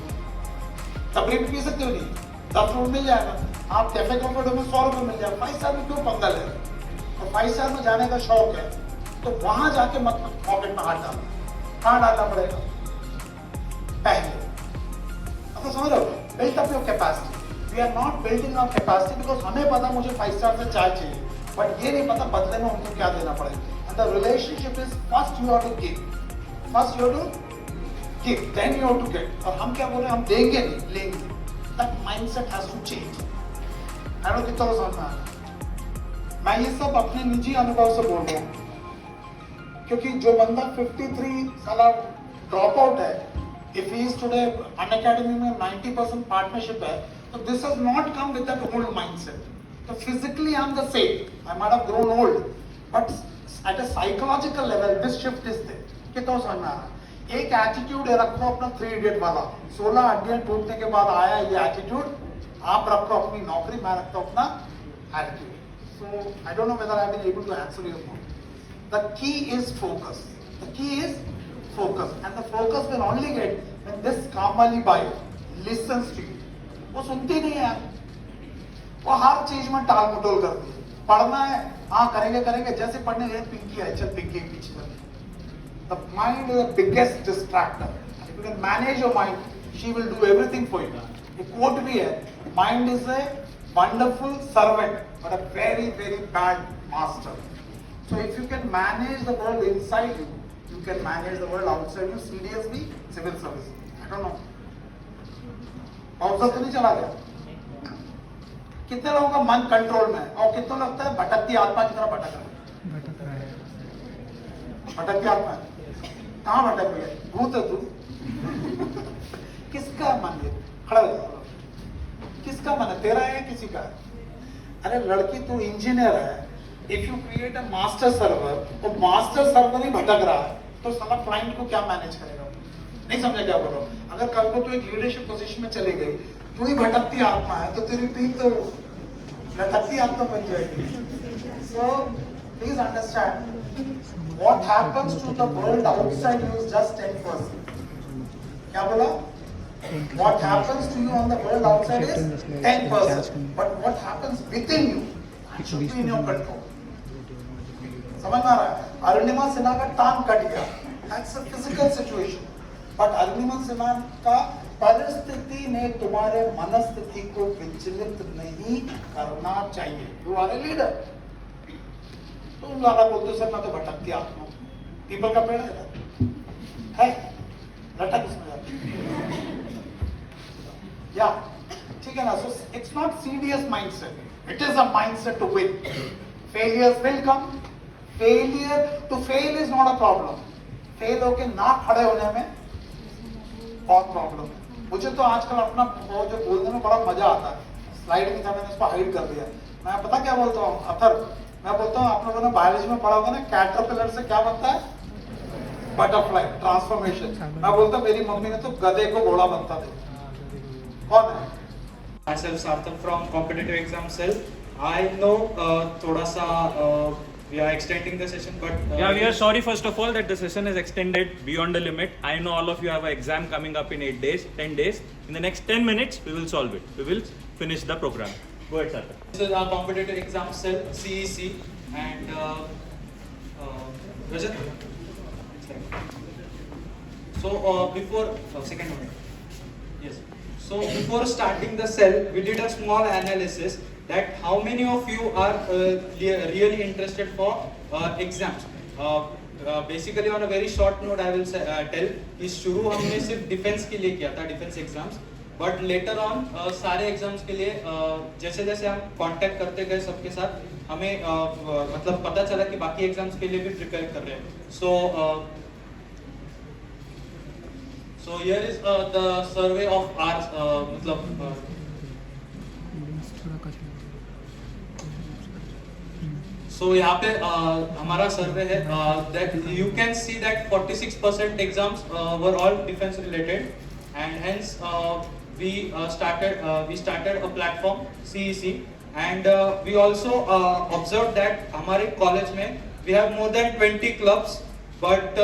टपरी पे पी सकते हो नहीं, 10 रुपये मिल जाएगा। आप कैफे कॉम्फर्ट में 100 रुपये मिल जाएगा। 5 स्टार में क्यों पंगा ले रहे हो? और 5 स्टार में जाने का शौक है तो वहां जाके मत पॉकेट में हाथ डालना। कहाँ डालना पड़ेगा? पहले तो समझ रहे हो, built up your capacity. We are not building up capacity because हमें पता मुझे 5 स्टार से चाय चाहिए, बट ये नहीं पता बदले में उनको क्या देना पड़ेगा। And the relationship is first you have to give, first you have to give, then you have to get. और हम क्या बोल रहे हैं? हम देंगे नहीं, लेंगे। That mindset has to change. I don't know कितना समझ में आ रहा है। मैं ये सब अपने निजी अनुभव से बोल रहा हूँ, क्योंकि जो बंदा 53 साल ड्रॉप आउट है, if he is today Unacademy में 90% partnership है, so this has not come with that old mindset. So physically I am the same, I might have grown old, but at a psychological level this shift is there. कितना समझ में आ रहा है? एक attitude रखो अपना 3 इडियट वाला, 16 हड्डियां टूटने के बाद आया ये एटीट्यूड, आप रखो अपनी नौकरी, मैं रखता हूँ अपना attitude. So I don't know whether I have been able to answer your point. The key is focus. The key is focus, and the focus will only get when this Kamali Bai listens to you. वो सुनती नहीं है, वो हर चीज में टाल मटोल करती है। पढ़ना है, हाँ करेंगे, जैसे पढ़ने गए पिंकी है, चल पिंकी के पीछे चल। The mind is the biggest distractor. If you can manage your mind, she will do everything for you. एक quote भी है, mind is a wonderful servant but a very very bad master. So if you can manage the world inside you, you can manage the world outside you. CDSB, civil service. I don't know. पाउसा तो नहीं चला गया? कितने लोगों का मन control में है और कितना लगता है भटकती आत्मा की तरह भटक रहा है? भटकती आत्मा है, कहाँ भटक रही है? भूत है तू। किसका मन है? खड़ा हो जाओ। किसका मन है? तेरा है या किसी का है? अरे लड़की तू इंजीनियर है, if you create a master server, तो मास्टर सर्वर ही भटक रहा है, तो साला क्लाइंट को क्या मैनेज करेगा? नहीं समझा क्या बोल रहा हूँ? अगर कल को तू एक लीडरशिप पोजीशन में चली गई, तू ही भटकती आत्मा है, तो तेरी टीम तो लटकती आत्मा बन जाएगी। So please understand, what happens to the world outside you is just 10%. क्या बोला? What happens to you on the world outside is 10%, but what happens within you should be in your control. समझ में आ रहा है? अरुणिमा सिन्हा का टांग cut गया, that's a physical situation, but Arunima Sinha का परिस्थिति ने तुम्हारे मनस्थिति को विचलित नहीं करना चाहिए। You are a leader. तुम ज्यादा बोलते सर मैं तो भटकती आत्मा, पीपल का पेड़ है लटक उसमें जाती। या ठीक है ना? So it's not CDS mindset. It is a mindset to win. Failures will come. Failure to fail is not a problem. Fail होके ना खड़े होने में बहुत प्रॉब्लम है. मुझे तो आजकल अपना वो जो बोलने में बड़ा मजा आता है. स्लाइड में था, मैंने उसको हाइड कर दिया. मैं पता क्या बोलता हूँ अथर, मैं बोलता हूँ आप लोगों ने बायोलॉजी में पढ़ा होगा ना, कैटरपिलर से क्या बनता है? Butterfly transformation. मैं बोलता हूँ मेरी मम्मी ने तो गधे को घोड़ा बनता था. कौन है? Myself Sarthak from competitive exam cell. I know thoda sa we are extending the session, but Yeah, we are sorry first of all that the session is extended beyond the limit. I know all of you have an exam coming up in 8 days, 10 days. In the next 10 minutes, we will solve it. We will finish the program. Go ahead, Sarthak. this is our competitive exam cell CEC and Rajat. So before second one. Yes. So before starting the cell, we did a small analysis that how many of you are really interested for exams. Basically on a very short note I will say, tell कि शुरू हमने सिर्फ defence के लिए किया था, defence exams, but later on सारे exams के लिए जैसे जैसे हम कांटेक्ट करते गए सबके साथ, हमें मतलब पता चला कि बाकी एग्जाम्स के लिए भी प्रिपेयर कर रहे हैं. So here is the survey of our मतलब so यहाँ पे हमारा सर्वे है. That you can see that 46% exams were all defense related, and hence we started a platform CEC, and we also observed that हमारे college में we have more than 20 clubs, but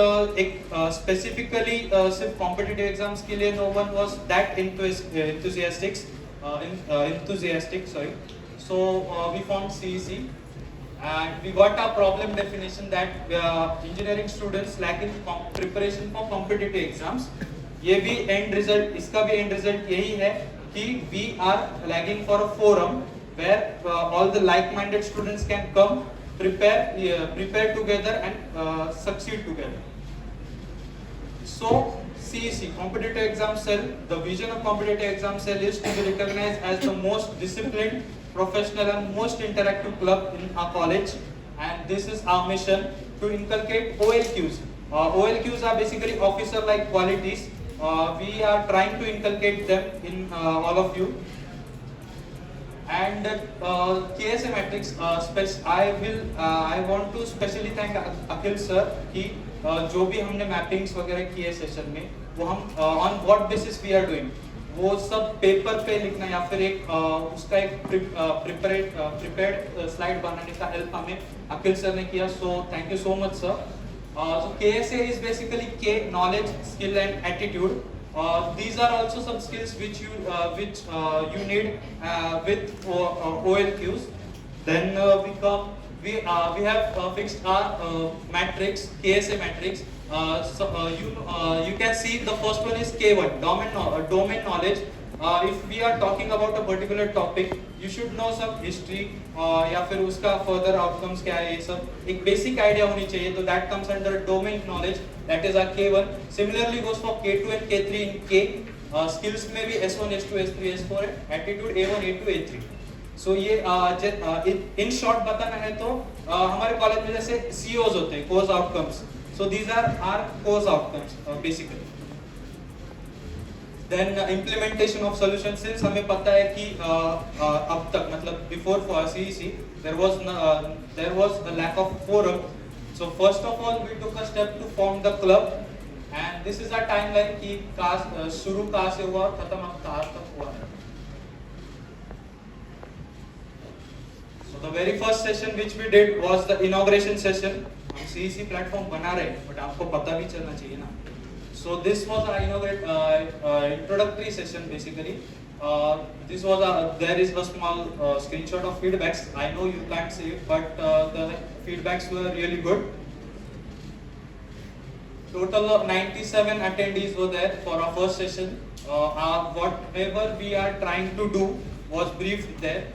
specifically सिर्फ competitive exams के लिए no one was that enthusiastic. Sorry. So we formed CEC. And we got a problem definition that engineering students lack in preparation for competitive exams. ये भी end result, इसका भी end result यही है कि we are lagging for a forum where all the like-minded students can come, prepare together and succeed together. So CEC, Competitive Exam Cell, the vision of Competitive Exam Cell is to be recognized as the most disciplined, professional and most interactive club in our college, and this is our mission to inculcate OLQs. OLQs are basically officer-like qualities. We are trying to inculcate them in all of you. And KSA Matrix, I want to specially thank Akhil sir कि जो भी हमने mappings वगैरह किए session में, वो हम on what basis we are doing, वो सब पेपर पे लिखना या फिर एक उसका एक प्रिपेयर्ड स्लाइड बनाने का हेल्प हमें अखिल सर ने किया. So thank you so much sir. So KSA is basically K, knowledge, skill and attitude. These are also some skills which you need with OLQs. Then we have fixed our matrix, KSA matrix. You can see the first one is K1, domain knowledge. If we are talking about a particular topic, you should know some history या फिर उसका further outcomes क्या है, ये सब एक basic idea होनी चाहिए. तो that comes under domain knowledge. That is our K1. Similarly goes for K2 and K3 in K. Skills में भी S1, S2, S3, S4 है. Attitude A1, A2, A3. So ये in short बताना है तो हमारे कॉलेज में जैसे COs होते हैं, course outcomes. So these are our course outcomes basically. Then implementation of solution. Since हमें पता है कि अब तक मतलब before CEC there was a lack of forum. So first of all we took a step to form the club, and this is our timeline कि शुरू कहाँ से हुआ, खत्म अब कहाँ तक हुआ है. So the very first session which we did was the inauguration session. हम CEC platform बना रहे हैं, but आपको पता भी चलना चाहिए ना. So this was our introductory session basically. This was there is a small screenshot of feedbacks. I know you can't see it, but the feedbacks were really good. Total of 97 attendees were there for our first session. Whatever we are trying to do was briefed there.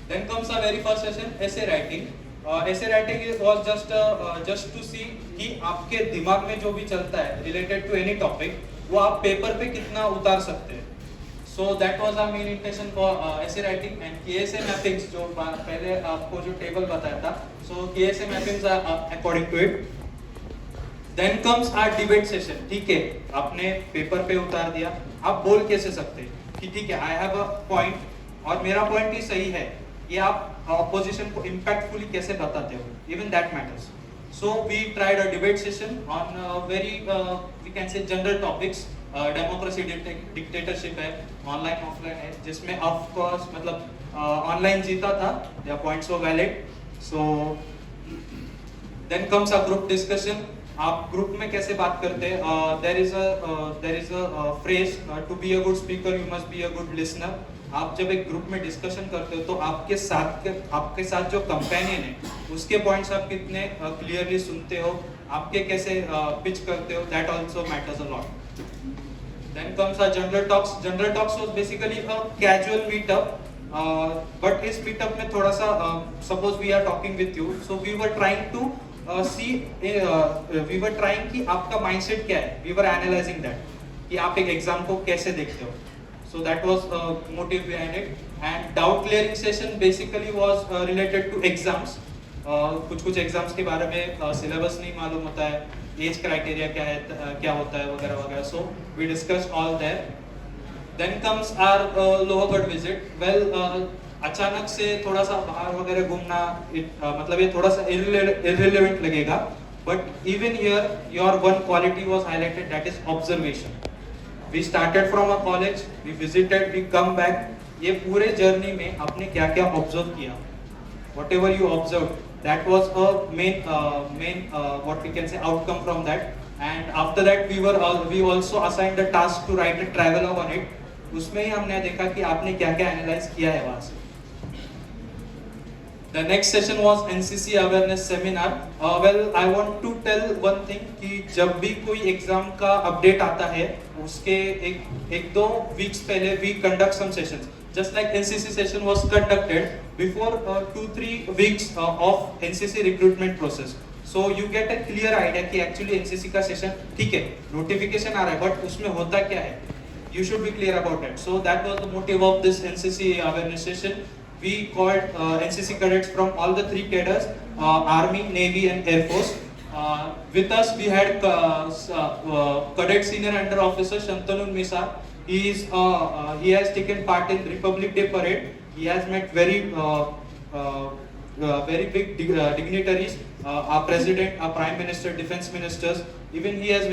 Then comes our very first session, essay writing. Essay writing was just to see कि आपके दिमाग में जो भी चलता है related to any topic, वो आप पेपर पे कितना उतार सकते हैं. So that was our main intention for essay writing and KSA mappings जो पहले आपको जो टेबल बताया था. So KSA mappings are according to it. Then comes our debate session. ठीक है, आपने पेपर पे उतार दिया, आप बोल कैसे सकते हैं कि ठीक है I have a point और मेरा पॉइंट ही सही है, ये आप ऑपोजिशन को इम्पैक्टफुली कैसे बताते हो, even that matters. So we tried a debate session on very we can say general topics. Democracy dictatorship है, ऑनलाइन ऑफलाइन है, जिसमें ऑफ कोर्स मतलब ऑनलाइन जीता था, या points were valid. So then comes a group discussion. आप group में कैसे बात करते हैं? There is a phrase, to be a good speaker you must be a good listener. आप जब एक ग्रुप में डिस्कशन करते हो तो आपके साथ जो कंपेनियन है उसके पॉइंट्स आप कितने क्लियरली सुनते हो, आपके कैसे पिच करते हो, that also matters a lot. Then comes our general talks. General talks was basically a casual meetup, but इस meetup में थोड़ा सा suppose we are talking with you, so we were trying to we were trying कि आपका mindset क्या है. We were analyzing that कि आप एक exam को कैसे देखते हो. So that was motive behind it. And doubt clearing session basically was related to exams. कुछ एग्जाम्स के बारे में सिलेबस नहीं मालूम होता है, एज क्राइटेरिया क्या है, क्या होता है वगैरह वगैरह. So we discuss all that. Then comes our Lohgarh visit. Well अचानक से थोड़ा सा बाहर वगैरह घूमना, मतलब ये थोड़ा सा इररिलेवेंट लगेगा, but even here your one quality was highlighted, that is observation. We started from a college, we visited, we come back. ये पूरे जर्नी में आपने क्या क्या ऑब्जर्व किया, whatever you observed, that was a main what we can say outcome from that. And after that we also assigned the task to write a travelogue on it. उसमें ही हमने देखा कि आपने क्या क्या एनालाइज किया है वहाँ से. The next session was NCC awareness seminar. Well, I want to tell one thing कि जब भी कोई एग्जाम का अपडेट आता है उसके एक दो वीक्स पहले we conduct some sessions. Just like NCC session was conducted before 2-3 weeks of NCC recruitment process. So you get a clear idea कि actually NCC का session ठीक है, notification आ रहा है, but उसमें होता क्या है? You should be clear about it. So that was the motive of this NCC awareness session. We called NCC cadets from all the three cadres, Army, Navy and Air Force. With us we had Cadet Senior Under Officer Shantanu Misar. He has taken part in Republic Day parade. He has met very big dignitaries, our president, our prime minister, defense ministers. Even he has